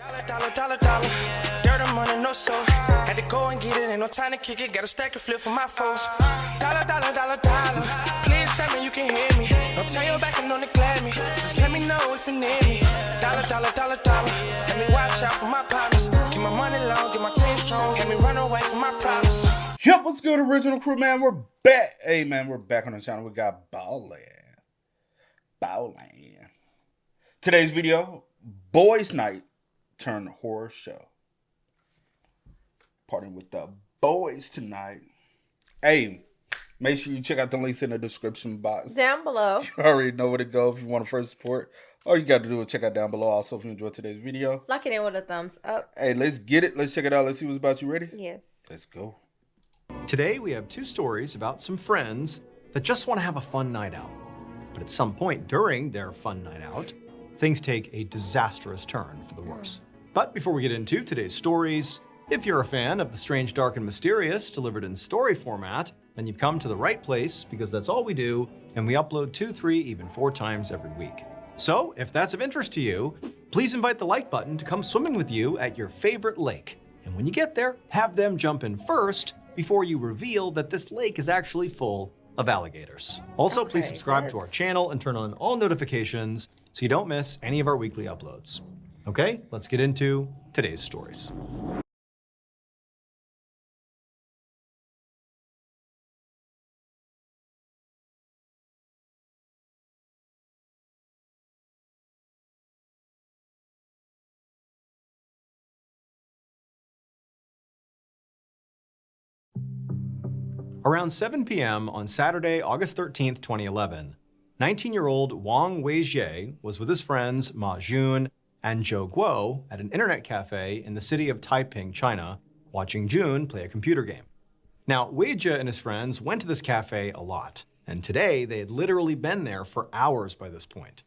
Dollar. Dirt and money, no soul. Had to go and get it, ain't no time to kick it. Got a stack and flip for my foes. Dollar. Please tell me you can hear me. Don't turn your back and don't neglect me. Just let me know if you need me. Dollar. Let me watch out for my partners. Keep my money long, get my team strong. Let me run away from my problems. Yep, what's good, original crew, man? We're back. Hey, man, we're back on the channel. We got Ballin'. Today's video, Boys Night turned horror show. Partying with the boys tonight. Hey, make sure you check out the links in the description box. Down below. You already know where to go if you want to first support. All you got to do is check out down below. Also, if you enjoyed today's video, Lock it in with a thumbs up. hey, let's get it. Let's check it out. Let's see what's about. You ready? Yes. Let's go. Today we have two stories about some friends that just want to have a fun night out. But at some point during their fun night out, things take a disastrous turn for the worse. But before we get into today's stories, if you're a fan of the strange, dark, and mysterious delivered in story format, then you've come to the right place because that's all we do, and we upload 2, 3, even 4 times every week. So if that's of interest to you, please invite the like button to come swimming with you at your favorite lake. And when you get there, have them jump in first before you reveal that this lake is actually full of alligators. Also, please subscribe to our channel and turn on all notifications so you don't miss any of our weekly uploads. Okay, let's get into today's stories. Around 7 p.m. on Saturday, August 13th, 2011, 19-year-old Wang Weijie was with his friends Ma Jun and Zhou Guo at an internet cafe in the city of Taiping, China, watching Jun play a computer game. Now, Weijie and his friends went to this cafe a lot, and today they had literally been there for hours by this point.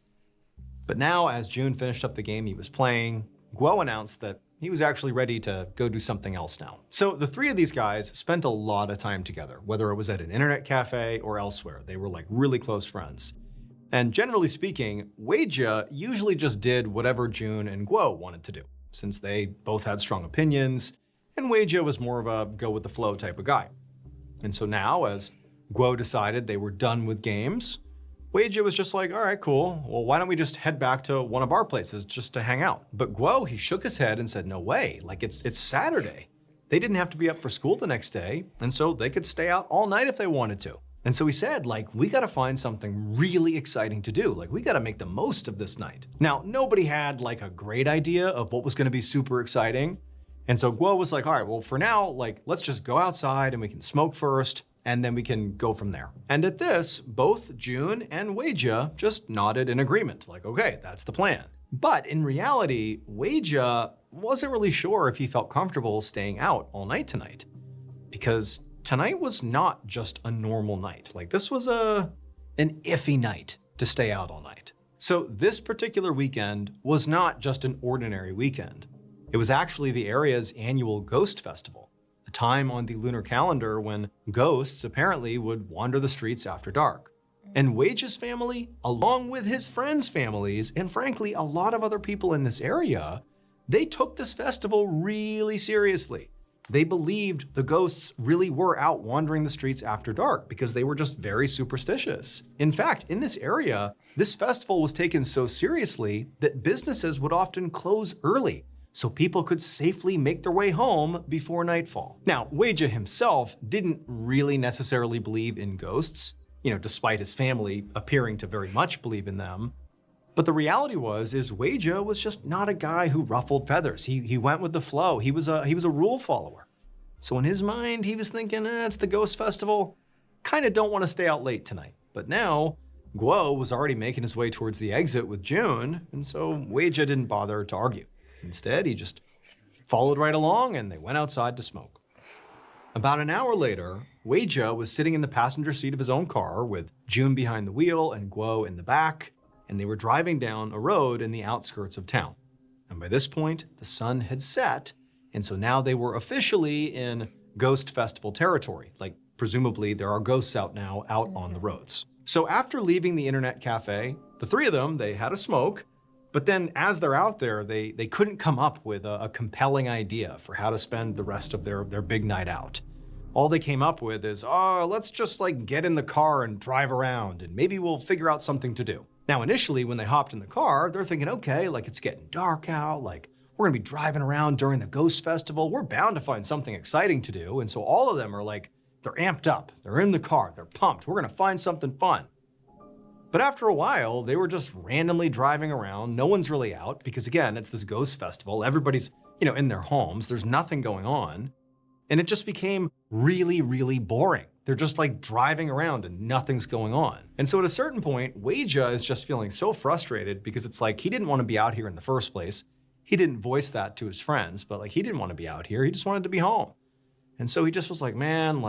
But now, as Jun finished up the game he was playing, Guo announced that he was actually ready to go do something else now. So the three of these guys spent a lot of time together, whether it was at an internet cafe or elsewhere. They were like really close friends. And generally speaking, Weijie usually just did whatever Jun and Guo wanted to do, since they both had strong opinions, and Weijie was more of a go with the flow type of guy. And so now, as Guo decided they were done with games, Weijie was just like, all right, cool. Well, why don't we just head back to one of our places just to hang out? But Guo, he shook his head and said, no way, like it's Saturday. They didn't have to be up for school the next day, and so they could stay out all night if they wanted to. And so he said, like, we gotta find something really exciting to do. Like, we gotta make the most of this night. Now, nobody had like a great idea of what was gonna be super exciting. And so Guo was like, all right, well, for now, like, let's just go outside and we can smoke first, and then we can go from there. And at this, both Jun and Weijie just nodded in agreement, like, okay, that's the plan. But in reality, Weijie wasn't really sure if he felt comfortable staying out all night tonight, because tonight was not just a normal night. Like, this was an iffy night to stay out all night. So this particular weekend was not just an ordinary weekend. It was actually the area's annual Ghost Festival, a time on the lunar calendar when ghosts apparently would wander the streets after dark. And Weijie's family, along with his friends' families, and frankly, a lot of other people in this area, they took this festival really seriously. They believed the ghosts really were out wandering the streets after dark because they were just very superstitious. In fact, in this area, this festival was taken so seriously that businesses would often close early so people could safely make their way home before nightfall. Now, Weijie himself didn't really necessarily believe in ghosts, despite his family appearing to very much believe in them. But the reality is Weijie was just not a guy who ruffled feathers. He went with the flow. He was a rule follower. So in his mind, he was thinking, it's the Ghost Festival. Kind of don't want to stay out late tonight. But now, Guo was already making his way towards the exit with Jun, and so Weijie didn't bother to argue. Instead, he just followed right along and they went outside to smoke. About an hour later, Weijie was sitting in the passenger seat of his own car with Jun behind the wheel and Guo in the back, and they were driving down a road in the outskirts of town. And by this point, the sun had set, and so now they were officially in Ghost Festival territory. Like, presumably there are ghosts out now out on the roads. So after leaving the internet cafe, the three of them, they had a smoke, But then as they're out there, they couldn't come up with a compelling idea for how to spend the rest of their big night out. All they came up with is, oh, let's just like get in the car and drive around and maybe we'll figure out something to do. Now, initially, when they hopped in the car, they're thinking, okay, like it's getting dark out, like we're gonna be driving around during the Ghost Festival. We're bound to find something exciting to do. And so all of them are like, they're amped up, they're in the car, they're pumped. We're gonna find something fun. But after a while, they were just randomly driving around. No one's really out because again, it's this Ghost Festival. Everybody's, in their homes. There's nothing going on. And it just became really, really boring. They're just like driving around and nothing's going on. And so at a certain point, Weijia is just feeling so frustrated because it's like he didn't want to be out here in the first place. He didn't voice that to his friends, but like he didn't want to be out here. He just wanted to be home. And so he just was like, man,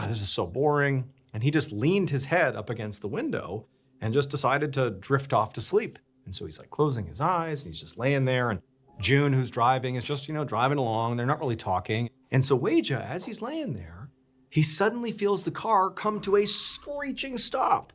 this is so boring. And he just leaned his head up against the window and just decided to drift off to sleep. And so he's like closing his eyes and he's just laying there. And June, who's driving, is just, driving along. They're not really talking. And so Weijia, as he's laying there, he suddenly feels the car come to a screeching stop.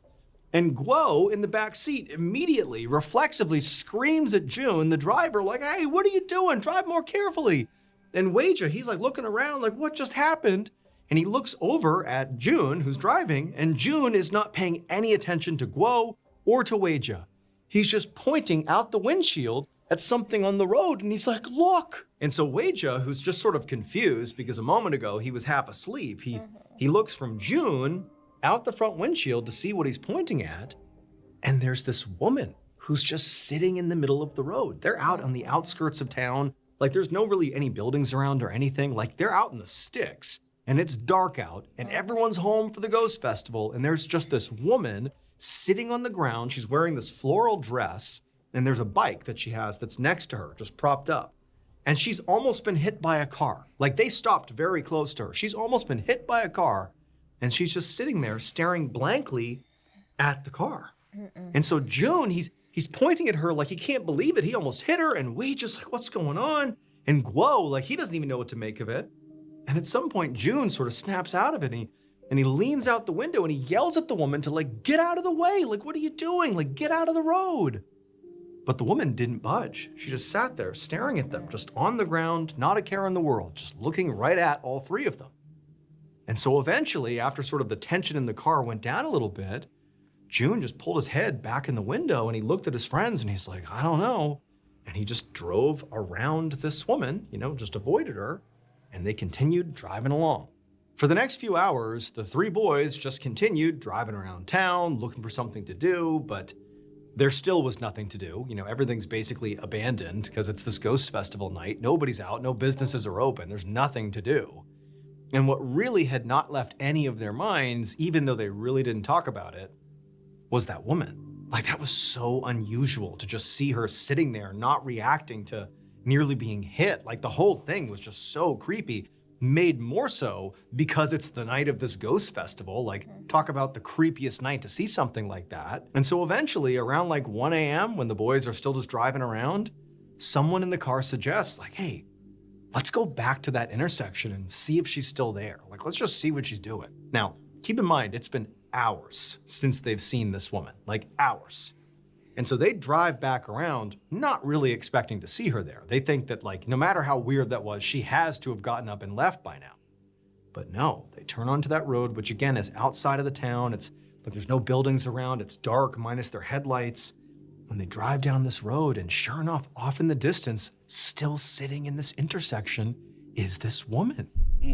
And Guo in the back seat immediately, reflexively screams at June, the driver, like, hey, what are you doing? Drive more carefully. And Weijia, he's like looking around like, what just happened? And he looks over at June, who's driving, and June is not paying any attention to Guo or to Weijia. He's just pointing out the windshield at something on the road, and he's like, look. And so Weijia, who's just sort of confused because a moment ago he was half asleep, he looks from June out the front windshield to see what he's pointing at, and there's this woman who's just sitting in the middle of the road. They're out on the outskirts of town. Like there's no really any buildings around or anything. Like they're out in the sticks, and it's dark out, and everyone's home for the Ghost Festival, and there's just this woman sitting on the ground. She's wearing this floral dress, and there's a bike that she has that's next to her, just propped up. And she's almost been hit by a car. Like they stopped very close to her. She's almost been hit by a car, and she's just sitting there staring blankly at the car. And so June, he's pointing at her like he can't believe it. He almost hit her, and Wei just like, what's going on? And Guo, like he doesn't even know what to make of it. And at some point, June sort of snaps out of it, and he leans out the window and he yells at the woman to like, get out of the way. Like, what are you doing? Like, get out of the road. But the woman didn't budge. She just sat there staring at them, just on the ground, not a care in the world, just looking right at all three of them. And so eventually, after sort of the tension in the car went down a little bit, June just pulled his head back in the window and he looked at his friends and he's like, I don't know. And he just drove around this woman, just avoided her, and they continued driving along. For the next few hours, the three boys just continued driving around town, looking for something to do, but there still was nothing to do. Everything's basically abandoned because it's this Ghost Festival night. Nobody's out, no businesses are open, there's nothing to do. And what really had not left any of their minds, even though they really didn't talk about it, was that woman. Like that was so unusual to just see her sitting there, not reacting to nearly being hit. Like the whole thing was just so creepy, made more so because it's the night of this Ghost Festival. Like talk about the creepiest night to see something like that. And so eventually around like 1 a.m. when the boys are still just driving around, someone in the car suggests like, hey, let's go back to that intersection and see if she's still there. Like, let's just see what she's doing. Now, keep in mind, it's been hours since they've seen this woman, like hours. And so they drive back around, not really expecting to see her there. They think that like, no matter how weird that was, she has to have gotten up and left by now. But no, they turn onto that road, which again is outside of the town. It's like there's no buildings around. It's dark minus their headlights. When they drive down this road, and sure enough, off in the distance, still sitting in this intersection, is this woman.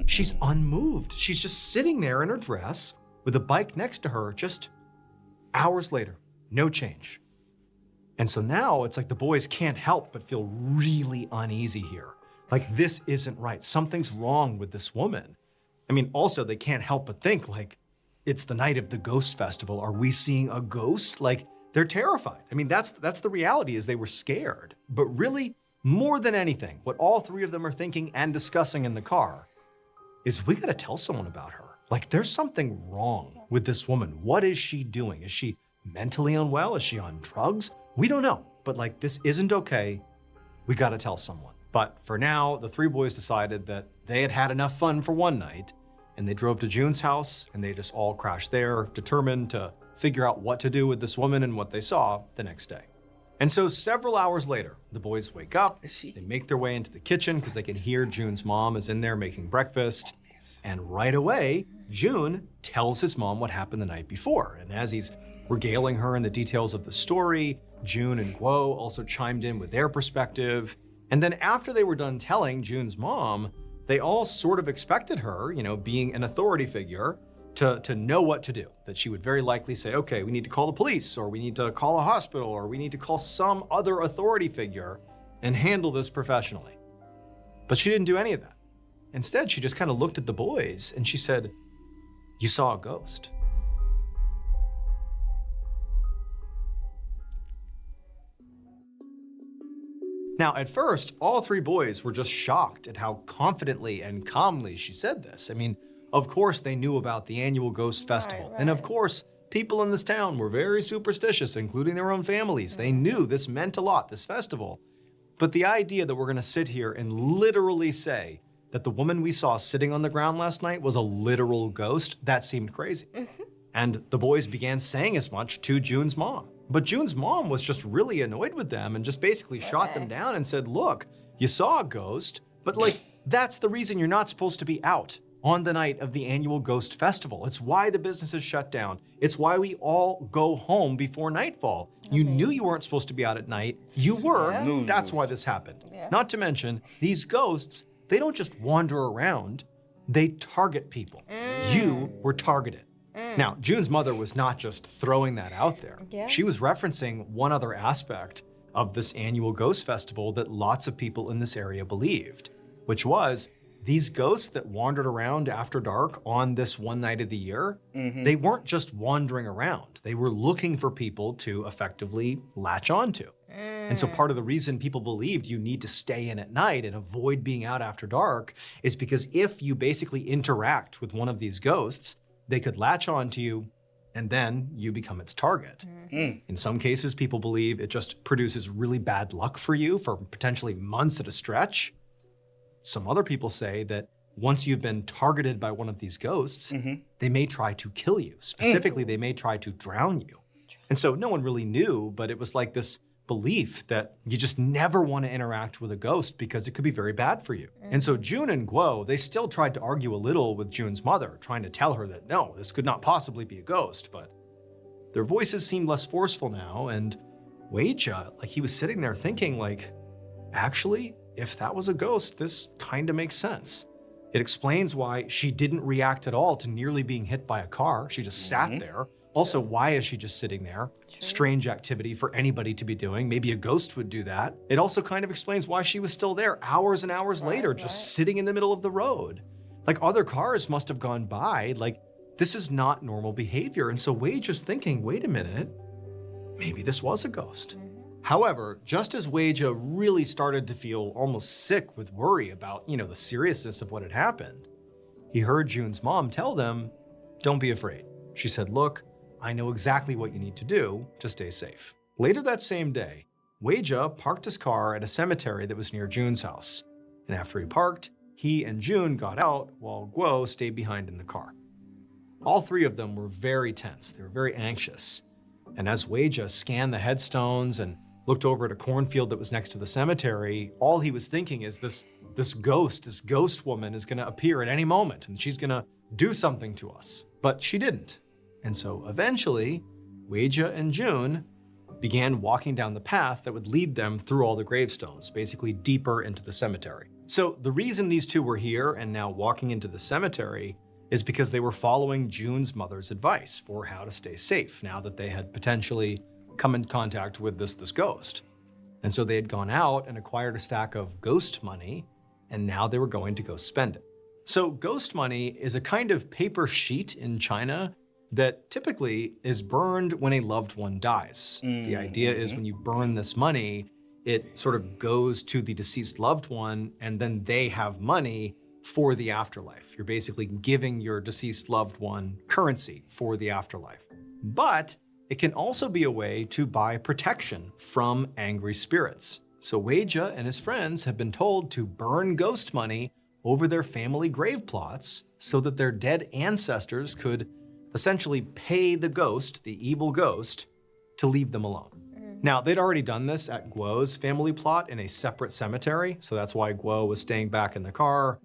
She's unmoved. She's just sitting there in her dress with a bike next to her, just hours later, no change. And so now it's like the boys can't help but feel really uneasy here. Like this isn't right. Something's wrong with this woman. I mean, also they can't help but think like, it's the night of the Ghost Festival. Are we seeing a ghost? Like, they're terrified. I mean, that's the reality, is they were scared. But really, more than anything, what all three of them are thinking and discussing in the car is we gotta tell someone about her. Like there's something wrong with this woman. What is she doing? Is she mentally unwell? Is she on drugs? We don't know, but like this isn't okay. We gotta tell someone. But for now, the three boys decided that they had had enough fun for one night, and they drove to June's house and they just all crashed there, determined to figure out what to do with this woman and what they saw the next day. And so several hours later, the boys wake up, they make their way into the kitchen because they can hear June's mom is in there making breakfast. And right away, June tells his mom what happened the night before. And as he's regaling her in the details of the story, June and Guo also chimed in with their perspective. And then after they were done telling June's mom, they all sort of expected her, being an authority figure, to know what to do. That she would very likely say, okay, we need to call the police, or we need to call a hospital, or we need to call some other authority figure and handle this professionally. But she didn't do any of that. Instead, she just kind of looked at the boys and she said, "You saw a ghost." Now, at first, all three boys were just shocked at how confidently and calmly she said this. I mean, of course they knew about the annual Ghost Festival. Right. And of course, people in this town were very superstitious, including their own families. They knew this meant a lot, this festival. But the idea that we're gonna sit here and literally say that the woman we saw sitting on the ground last night was a literal ghost, that seemed crazy. And the boys began saying as much to June's mom. But June's mom was just really annoyed with them and just basically shot them down and said, look, you saw a ghost, but that's the reason you're not supposed to be out on the night of the annual Ghost Festival. It's why the business is shut down. It's why we all go home before nightfall. You knew you weren't supposed to be out at night. You were. Yeah. That's why this happened. Yeah. Not to mention, these ghosts, they don't just wander around, they target people. You were targeted. Now, June's mother was not just throwing that out there. Yeah. She was referencing one other aspect of this annual Ghost Festival that lots of people in this area believed, which was these ghosts that wandered around after dark on this one night of the year, they weren't just wandering around. They were looking for people to effectively latch onto. And so part of the reason people believed you need to stay in at night and avoid being out after dark is because if you basically interact with one of these ghosts, they could latch onto you and then you become its target. In some cases, people believe it just produces really bad luck for you for potentially months at a stretch. Some other people say that once you've been targeted by one of these ghosts, they may try to kill you. Specifically, they may try to drown you. And so no one really knew, but it was like this belief that you just never want to interact with a ghost because it could be very bad for you. And so June and Guo, they still tried to argue a little with June's mother, trying to tell her that no, this could not possibly be a ghost, but their voices seemed less forceful now, and Weijia, he was sitting there thinking actually, if that was a ghost, this kind of makes sense. It explains why she didn't react at all to nearly being hit by a car. She just sat there. Also, why is she just sitting there? Strange activity for anybody to be doing. Maybe a ghost would do that. It also kind of explains why she was still there hours and hours later, just sitting in the middle of the road. Other cars must have gone by. This is not normal behavior. And so Wei just thinking, wait a minute, maybe this was a ghost. However, just as Weijia really started to feel almost sick with worry about, the seriousness of what had happened, he heard June's mom tell them, don't be afraid. She said, look, I know exactly what you need to do to stay safe. Later that same day, Weijia parked his car at a cemetery that was near June's house. And after he parked, he and June got out while Guo stayed behind in the car. All three of them were very tense. They were very anxious. And as Weijia scanned the headstones and looked over at a cornfield that was next to the cemetery, all he was thinking is this ghost woman is gonna appear at any moment and she's gonna do something to us. But she didn't. And so eventually, Weijia and June began walking down the path that would lead them through all the gravestones, basically deeper into the cemetery. So the reason these two were here and now walking into the cemetery is because they were following June's mother's advice for how to stay safe now that they had potentially come in contact with this ghost. And so they had gone out and acquired a stack of ghost money, and now they were going to go spend it. So ghost money is a kind of paper sheet in China that typically is burned when a loved one dies. The idea is when you burn this money, it sort of goes to the deceased loved one, and then they have money for the afterlife. You're basically giving your deceased loved one currency for the afterlife. But it can also be a way to buy protection from angry spirits. So Weijia and his friends have been told to burn ghost money over their family grave plots so that their dead ancestors could essentially pay the ghost, the evil ghost, to leave them alone. Now, they'd already done this at Guo's family plot in a separate cemetery, so that's why Guo was staying back in the car.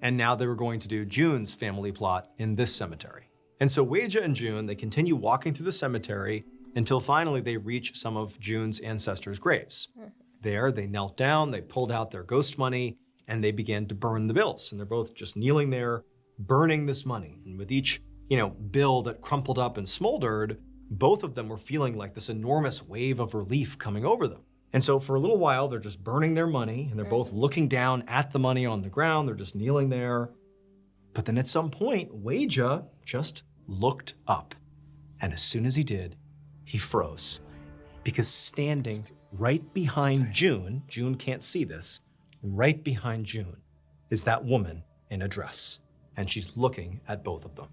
And now they were going to do Jun's family plot in this cemetery. And so Weijia and Jun, they continue walking through the cemetery until finally they reach some of Jun's ancestors' graves. There, they knelt down, they pulled out their ghost money, and they began to burn the bills. And they're both just kneeling there, burning this money. And with each, bill that crumpled up and smoldered, both of them were feeling like this enormous wave of relief coming over them. And so for a little while, they're just burning their money, and they're both looking down at the money on the ground. They're just kneeling there. But then at some point, Weijia just looked up. And as soon as he did, he froze. Because standing right behind Jun can't see this, right behind Jun is that woman in a dress. And she's looking at both of them.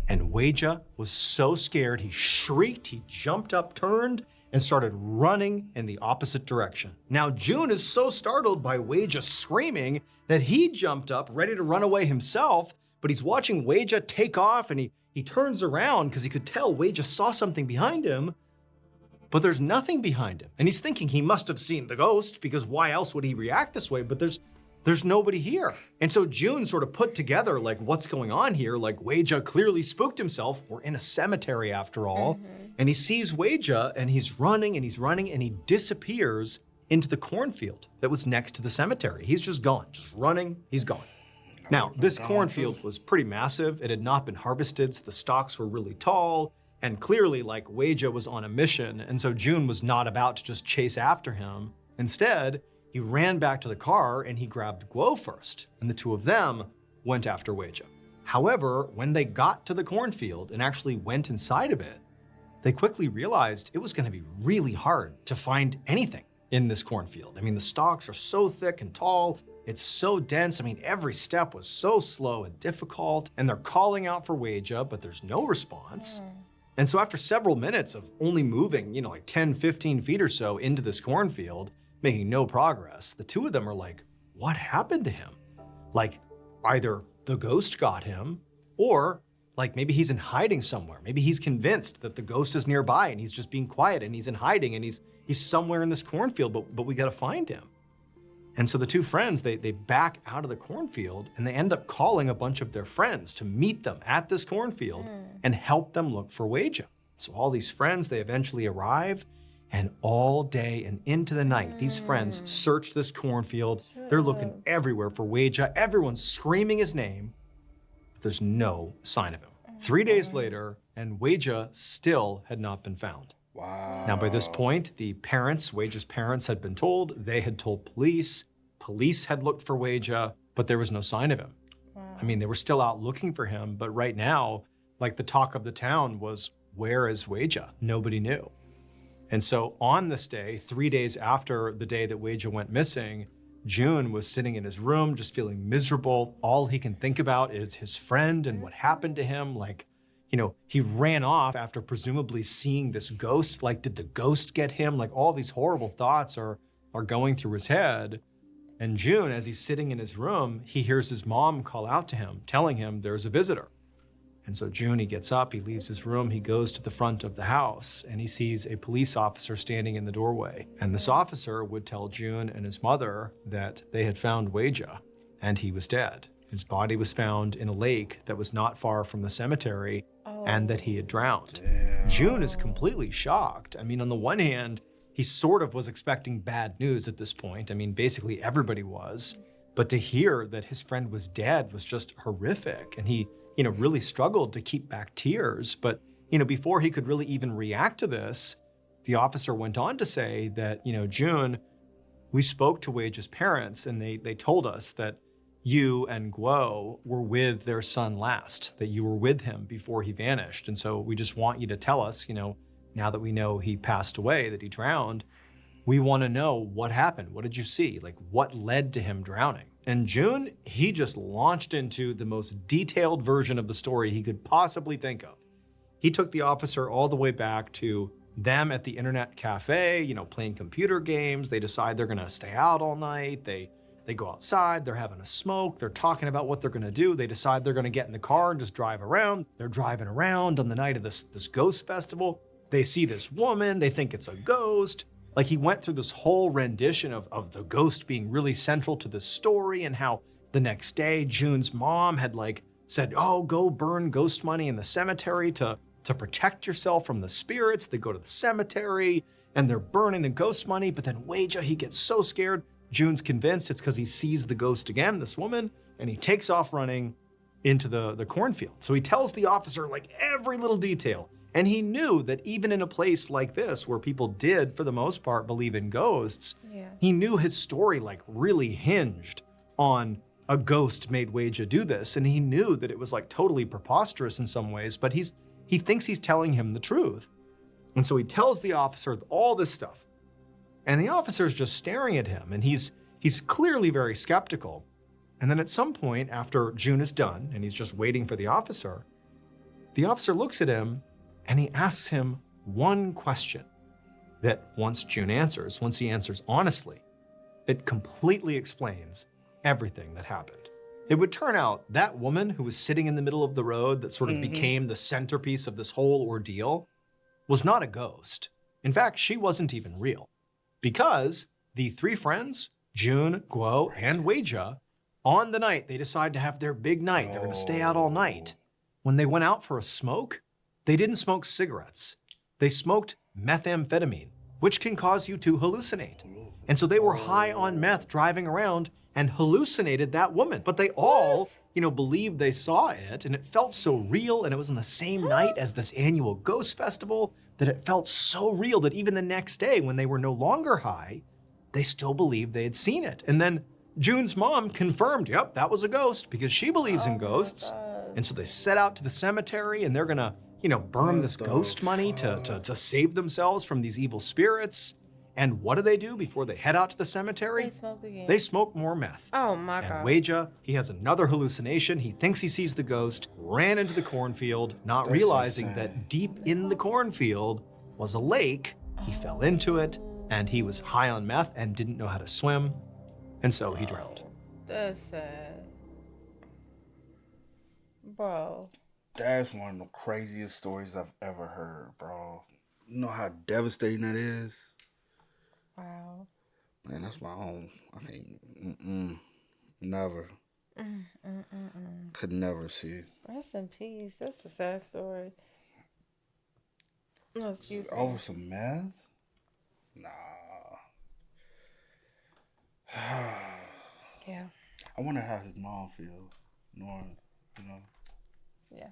And Weijia was so scared, he shrieked, he jumped up, turned, and started running in the opposite direction. Now, Jun is so startled by Weijia screaming that he jumped up, ready to run away himself, but he's watching Weijia take off, and he turns around because he could tell Weijia saw something behind him, but there's nothing behind him. And he's thinking he must have seen the ghost, because why else would he react this way? But there's nobody here. And so Jun sort of put together, like, what's going on here? Like, Weijia clearly spooked himself. We're in a cemetery after all. And he sees Weijia, and he's running, and he disappears into the cornfield that was next to the cemetery. He's just gone, just running, he's gone. Now, this cornfield was pretty massive. It had not been harvested, so the stalks were really tall. And clearly, like, Weijia was on a mission, and so Jun was not about to just chase after him. Instead, he ran back to the car and he grabbed Guo first, and the two of them went after Weijia. However, when they got to the cornfield and actually went inside of it, they quickly realized it was going to be really hard to find anything in this cornfield. I mean, the stalks are so thick and tall, it's so dense. I mean, every step was so slow and difficult, and they're calling out for Weijia, but there's no response. And so after several minutes of only moving, like 10, 15 feet or so into this cornfield, making no progress, the two of them are like, what happened to him? Like, either the ghost got him, or like maybe he's in hiding somewhere. Maybe he's convinced that the ghost is nearby and he's just being quiet and he's in hiding and he's somewhere in this cornfield, but we gotta find him. And so the two friends, they back out of the cornfield and they end up calling a bunch of their friends to meet them at this cornfield and help them look for Weijia. So all these friends, they eventually arrive, and all day and into the night, these friends search this cornfield. They're looking everywhere for Weijia. Everyone's screaming his name, but there's no sign of him. 3 days later, and Weijia still had not been found. Wow. Now, by this point, the parents, Weijia's parents, had been told. They had told police. Police had looked for Weijia, but there was no sign of him. I mean, they were still out looking for him, but right now, like, the talk of the town was, where is Weijia? Nobody knew. And so on this day, 3 days after the day that Weijia went missing, Jun was sitting in his room just feeling miserable. All he can think about is his friend and what happened to him. Like, he ran off after presumably seeing this ghost. Like, did the ghost get him? Like, all these horrible thoughts are going through his head. And Jun, as he's sitting in his room, he hears his mom call out to him, telling him there's a visitor. And so Jun, he gets up, he leaves his room, he goes to the front of the house, and he sees a police officer standing in the doorway. And this officer would tell Jun and his mother that they had found Weijia, and he was dead. His body was found in a lake that was not far from the cemetery, and that he had drowned. Damn. Jun is completely shocked. I mean, on the one hand, he sort of was expecting bad news at this point. I mean, basically everybody was. But to hear that his friend was dead was just horrific, and he really struggled to keep back tears. But, before he could really even react to this, the officer went on to say that, Jun, we spoke to Weijia's parents, and they told us that you and Guo were with their son last, that you were with him before he vanished. And so we just want you to tell us, now that we know he passed away, that he drowned, we want to know what happened. What did you see? Like, what led to him drowning? And Jun, he just launched into the most detailed version of the story he could possibly think of. He took the officer all the way back to them at the internet cafe, playing computer games. They decide they're gonna stay out all night. They go outside, they're having a smoke, they're talking about what they're gonna do. They decide they're gonna get in the car and just drive around. They're driving around on the night of this ghost festival. they see this woman, they think it's a ghost. Like he went through this whole rendition of the ghost being really central to the story and how the next day June's mom had like said, oh, go burn ghost money in the cemetery to protect yourself from the spirits. They go to the cemetery and they're burning the ghost money, but then Weijia, he gets so scared. June's convinced it's because he sees the ghost again, this woman, and he takes off running into the cornfield. So he tells the officer like every little detail. And he knew that even in a place like this, where people did, for the most part, believe in ghosts, he knew his story like really hinged on a ghost made Weijia do this. And he knew that it was like totally preposterous in some ways, but he thinks he's telling him the truth. And so he tells the officer all this stuff. And the officer's just staring at him, and he's clearly very skeptical. And then at some point, after June is done, and he's just waiting for the officer looks at him and he asks him one question that once he answers honestly, it completely explains everything that happened. It would turn out that woman who was sitting in the middle of the road that sort of became the centerpiece of this whole ordeal was not a ghost. In fact, she wasn't even real. Because the three friends, June, Guo, and Weijia, on the night they decide to have their big night, they're gonna stay out all night. When they went out for a smoke, they didn't smoke cigarettes. They smoked methamphetamine, which can cause you to hallucinate. And so they were high on meth driving around and hallucinated that woman. But they all, believed they saw it, and it felt so real, and it was on the same night as this annual ghost festival that it felt so real that even the next day when they were no longer high, they still believed they had seen it. And then June's mom confirmed, yep, that was a ghost because she believes in ghosts. And so they set out to the cemetery and they're gonna, burn this ghost money to save themselves from these evil spirits. And what do before they head out to the cemetery? They smoked again. They smoke more meth. Oh my and God. Weijia, he has another hallucination. He thinks he sees the ghost, ran into the cornfield, not realizing that deep in the cornfield was a lake. He fell into it, and he was high on meth and didn't know how to swim, and so he drowned. That's sad. Bro. That's one of the craziest stories I've ever heard, bro. You know how devastating that is? Wow. Man, that's my own. I mean, never. Could never see. Rest in peace. That's a sad story. No, excuse me. Over some meth? Nah. Yeah. I wonder how his mom feels, knowing, Yeah.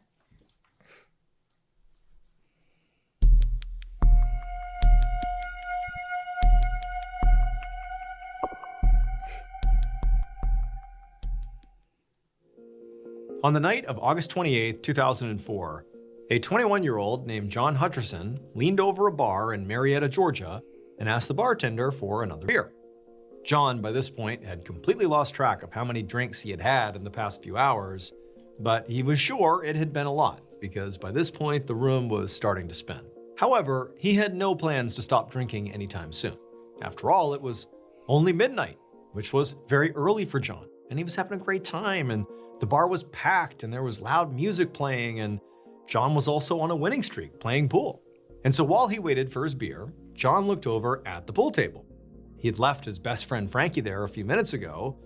On the night of August 28, 2004, a 21-year-old named John Hutcherson leaned over a bar in Marietta, Georgia, and asked the bartender for another beer. John, by this point, had completely lost track of how many drinks he had had in the past few hours, but he was sure it had been a lot, because by this point, the room was starting to spin. However, he had no plans to stop drinking anytime soon. After all, it was only midnight, which was very early for John, and he was having a great time, and the bar was packed, and there was loud music playing, and John was also on a winning streak, playing pool. And so while he waited for his beer, John looked over at the pool table. He had left his best friend Frankie there a few minutes ago,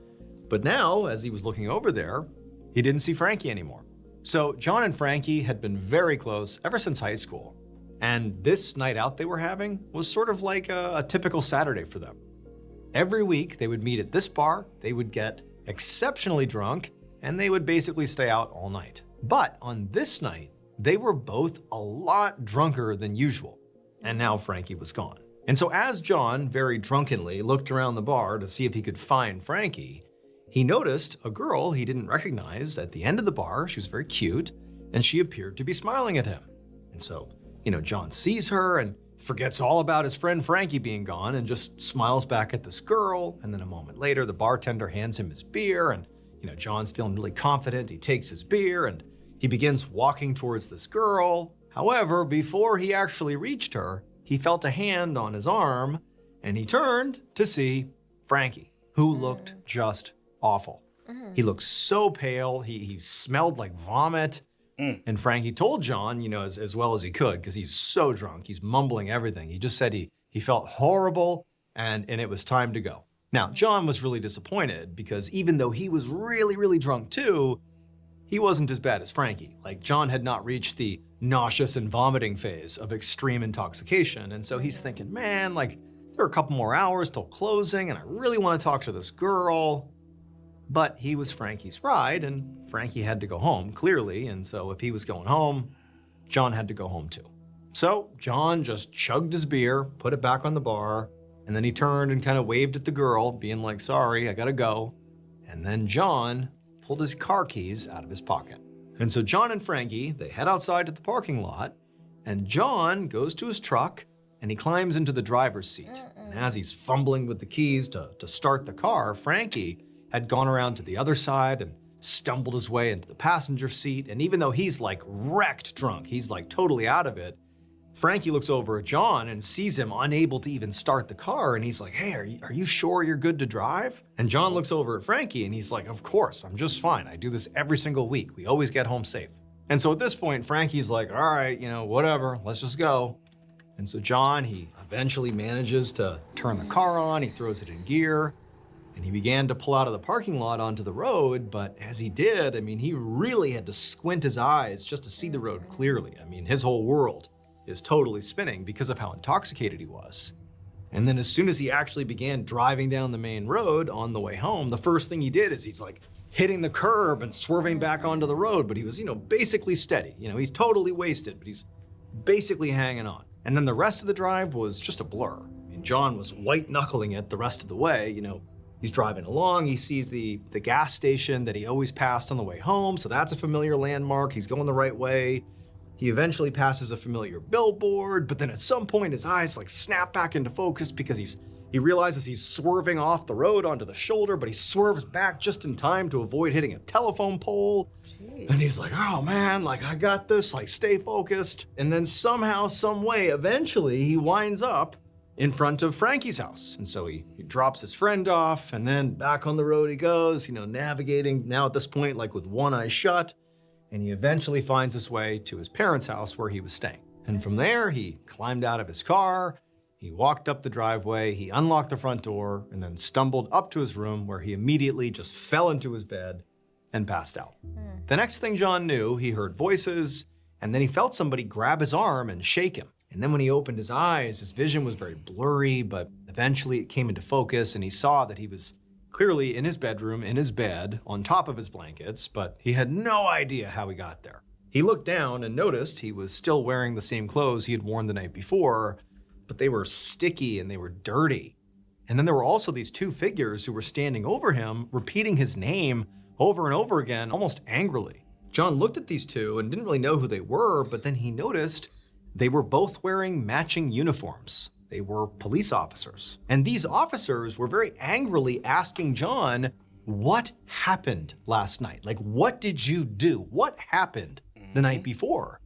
but now, as he was looking over there, he didn't see Frankie anymore. So John and Frankie had been very close ever since high school, and this night out they were having was sort of like a typical Saturday for them. Every week they would meet at this bar, they would get exceptionally drunk, and they would basically stay out all night. But on this night, they were both a lot drunker than usual, and now Frankie was gone. And so as John very drunkenly looked around the bar to see if he could find Frankie, he noticed a girl he didn't recognize at the end of the bar. She was very cute, and she appeared to be smiling at him. And so, John sees her and forgets all about his friend Frankie being gone and just smiles back at this girl. And then a moment later, the bartender hands him his beer, and John's feeling really confident. He takes his beer and he begins walking towards this girl. However, before he actually reached her, he felt a hand on his arm and he turned to see Frankie, who looked just awful. He looked so pale. He smelled like vomit. And Frankie told John, as well as he could, because he's so drunk, he's mumbling everything. He just said he felt horrible and it was time to go. Now, John was really disappointed because even though he was really, really drunk too, he wasn't as bad as Frankie. Like, John had not reached the nauseous and vomiting phase of extreme intoxication. And so he's thinking, man, like, there are a couple more hours till closing and I really want to talk to this girl. But he was Frankie's ride and Frankie had to go home, clearly. And so if he was going home, John had to go home too. So John just chugged his beer, put it back on the bar, and then he turned and kind of waved at the girl, being like, sorry, I gotta go. And then John pulled his car keys out of his pocket. And so John and Frankie, they head outside to the parking lot, and John goes to his truck and he climbs into the driver's seat. And as he's fumbling with the keys to start the car, Frankie had gone around to the other side and stumbled his way into the passenger seat. And even though he's like wrecked drunk, he's like totally out of it, Frankie looks over at John and sees him unable to even start the car. And he's like, hey, are you sure you're good to drive? And John looks over at Frankie and he's like, of course, I'm just fine. I do this every single week. We always get home safe. And so at this point, Frankie's like, all right, whatever, let's just go. And so John, he eventually manages to turn the car on. He throws it in gear. And he began to pull out of the parking lot onto the road, but as he did, he really had to squint his eyes just to see the road clearly. His whole world is totally spinning because of how intoxicated he was. And then as soon as he actually began driving down the main road on the way home, the first thing he did is he's like hitting the curb and swerving back onto the road, but he was, basically steady. He's totally wasted, but he's basically hanging on. And then the rest of the drive was just a blur. John was white knuckling it the rest of the way, He's driving along, he sees the gas station that he always passed on the way home, so that's a familiar landmark, he's going the right way. He eventually passes a familiar billboard, but then at some point his eyes like snap back into focus because he realizes he's swerving off the road onto the shoulder, but he swerves back just in time to avoid hitting a telephone pole. Jeez. And he's like, oh man, like I got this, like stay focused. And then somehow, some way, eventually he winds up in front of Frankie's house. And so he drops his friend off and then back on the road he goes, navigating now at this point, like with one eye shut. And he eventually finds his way to his parents' house where he was staying. And from there, he climbed out of his car, he walked up the driveway, he unlocked the front door, and then stumbled up to his room where he immediately just fell into his bed and passed out. The next thing John knew, he heard voices, and then he felt somebody grab his arm and shake him. And then when he opened his eyes, his vision was very blurry, but eventually it came into focus and he saw that he was clearly in his bedroom, in his bed, on top of his blankets, but he had no idea how he got there. He looked down and noticed he was still wearing the same clothes he had worn the night before, but they were sticky and they were dirty. And then there were also these two figures who were standing over him, repeating his name over and over again, almost angrily. John looked at these two and didn't really know who they were, but then he noticed they were both wearing matching uniforms. They were police officers. And these officers were very angrily asking John, what happened last night? Like, what did you do? What happened the night before?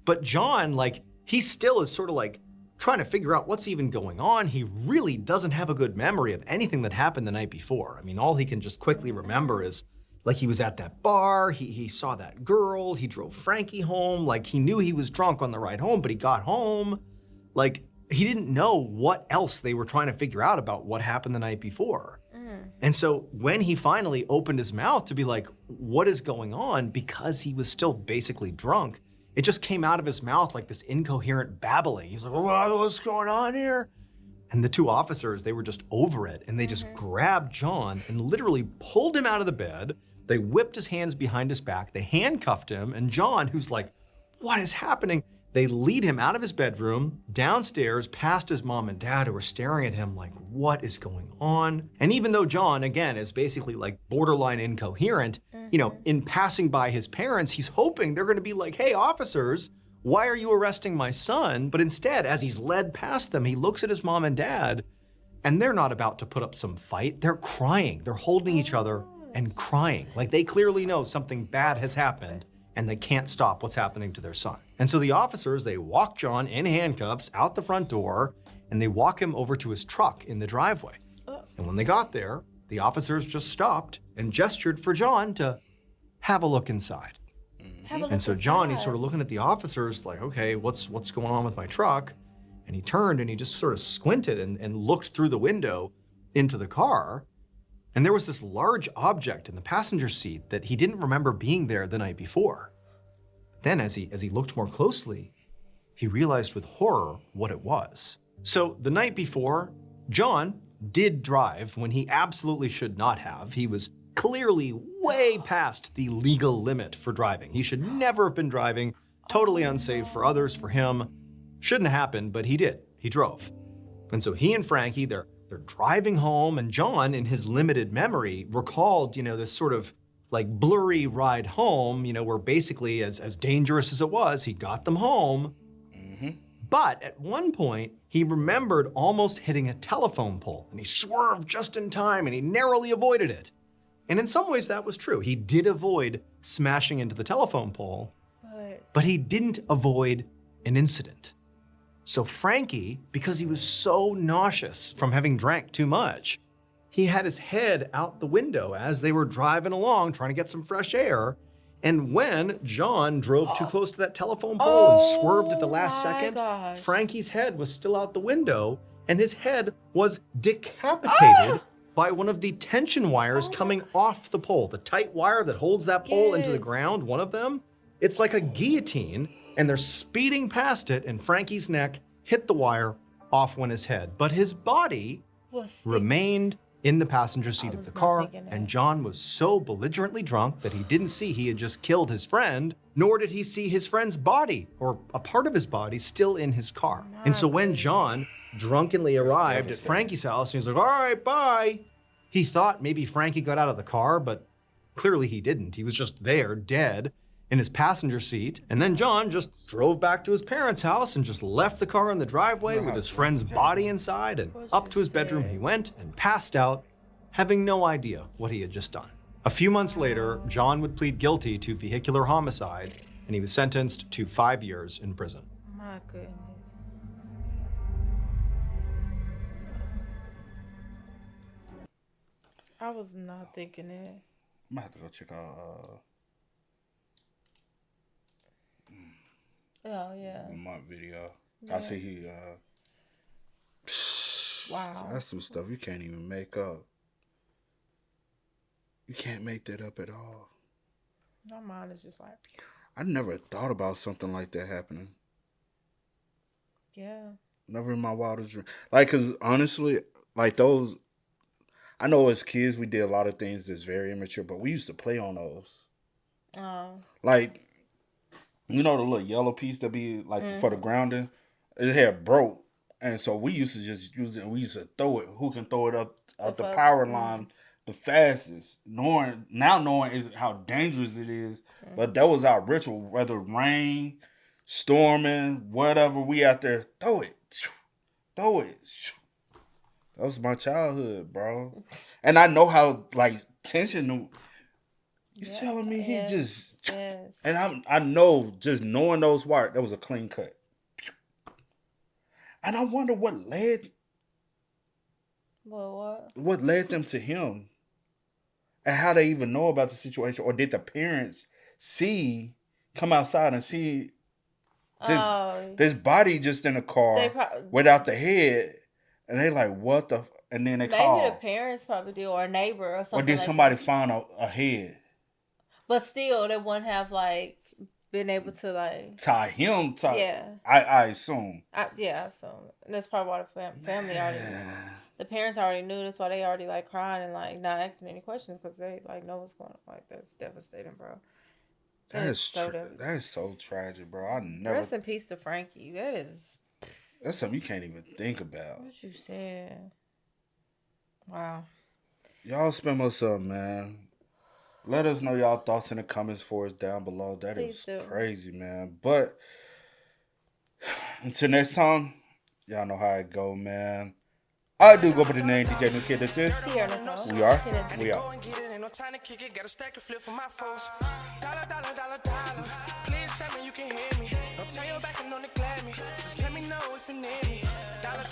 But John, he still is sort of trying to figure out what's even going on. He really doesn't have a good memory of anything that happened the night before. All he can just quickly remember is he was at that bar, he saw that girl, he drove Frankie home, he knew he was drunk on the ride home, but he got home. He didn't know what else they were trying to figure out about what happened the night before. And so when he finally opened his mouth to be like, what is going on? Because he was still basically drunk, it just came out of his mouth like this incoherent babbling. He was like, what's going on here? And the two officers, they were just over it. And they just grabbed John and literally pulled him out of the bed. They whipped his hands behind his back. They handcuffed him. And John, who's like, what is happening? They lead him out of his bedroom, downstairs, past his mom and dad who are staring at him like, what is going on? And even though John, again, is basically borderline incoherent, in passing by his parents, he's hoping they're gonna be like, hey, officers, why are you arresting my son? But instead, as he's led past them, he looks at his mom and dad, and they're not about to put up some fight. They're crying. They're holding each other and crying. They clearly know something bad has happened and they can't stop what's happening to their son. And so the officers, they walk John in handcuffs out the front door and they walk him over to his truck in the driveway. And when they got there, the officers just stopped and gestured for John to have a look inside. And so John, he's sort of looking at the officers like, okay, what's going on with my truck? And he turned and he just sort of squinted and looked through the window into the car. And there was this large object in the passenger seat that he didn't remember being there the night before. Then as he looked more closely, he realized with horror what it was. So the night before, John did drive when he absolutely should not have. He was clearly way past the legal limit for driving. He should never have been driving, totally unsafe for others, for him. Shouldn't have happened, but he did. He drove. And so he and Frankie, they're driving home, and John, in his limited memory, recalled, this sort of like blurry ride home, where basically as dangerous as it was, he got them home. But at one point, he remembered almost hitting a telephone pole, and he swerved just in time, and he narrowly avoided it. And in some ways, that was true. He did avoid smashing into the telephone pole, but he didn't avoid an incident. So Frankie, because he was so nauseous from having drank too much, he had his head out the window as they were driving along, trying to get some fresh air. And when John drove too close to that telephone pole and swerved at the last second, Frankie's head was still out the window, and his head was decapitated by one of the tension wires coming off the pole. The tight wire that holds that pole into the ground, one of them, it's like a guillotine, and they're speeding past it, and Frankie's neck hit the wire, off went his head. But his body remained in the passenger seat of the car, and John was so belligerently drunk that he didn't see he had just killed his friend, nor did he see his friend's body, or a part of his body, still in his car. And so when John drunkenly arrived at Frankie's house, and he's like, all right, bye, he thought maybe Frankie got out of the car, but clearly he didn't. He was just there, dead, in his passenger seat. And then John just drove back to his parents' house and just left the car in the driveway with his friend's body inside, and up to his bedroom he went and passed out, having no idea what he had just done. A few months later, John would plead guilty to vehicular homicide, and he was sentenced to 5 years in prison. My goodness. I was not thinking it. I'm gonna have to go check out Oh, yeah. Month video. I see he Wow. that's some stuff you can't even make up. You can't make that up at all. My mind is just like, I never thought about something like that happening. yeah. Never in my wildest dream. Like, cause honestly, like those, I know as kids we did a lot of things that's very immature, but we used to play on those. Like, the little yellow piece that be like for the grounding, it had broke, and so we used to just use it. We used to throw it. Who can throw it up the power line the fastest? Knowing is how dangerous it is, but that was our ritual. Whether rain, storming, whatever, we out there throw it. That was my childhood, bro. And I know how like tension. You telling me he just? Yes. And I know just knowing those wires, that was a clean cut. And I wonder what led. Well, what? What led them to him, and how they even know about the situation, or did the parents come outside and see this body just in a car without the head, and they like, what the? And then they call. Maybe the parents probably do, or a neighbor or something. Or did somebody find a head? But still, they wouldn't have like been able to like tie him. Yeah. I assume. So that's probably why the family already knew. The parents already knew. That's why they already like crying and like not asking any questions, because they like know what's going on. Like, that's devastating, bro. That is so tragic, bro. I never. Rest in peace to Frankie. That's something you can't even think about. What you said. Wow. Y'all spam us up, man. Let us know y'all thoughts in the comments for us down below. That is crazy, man. But until next time, y'all know how it go, man. I do go for the name DJ New Kid. This is We Are. No time to kick it, got a stack of flip for my foes. Dollar. Please tell me you can hear me. Don't turn your back and don't neglect me. Just let me know if you need me. Dollar.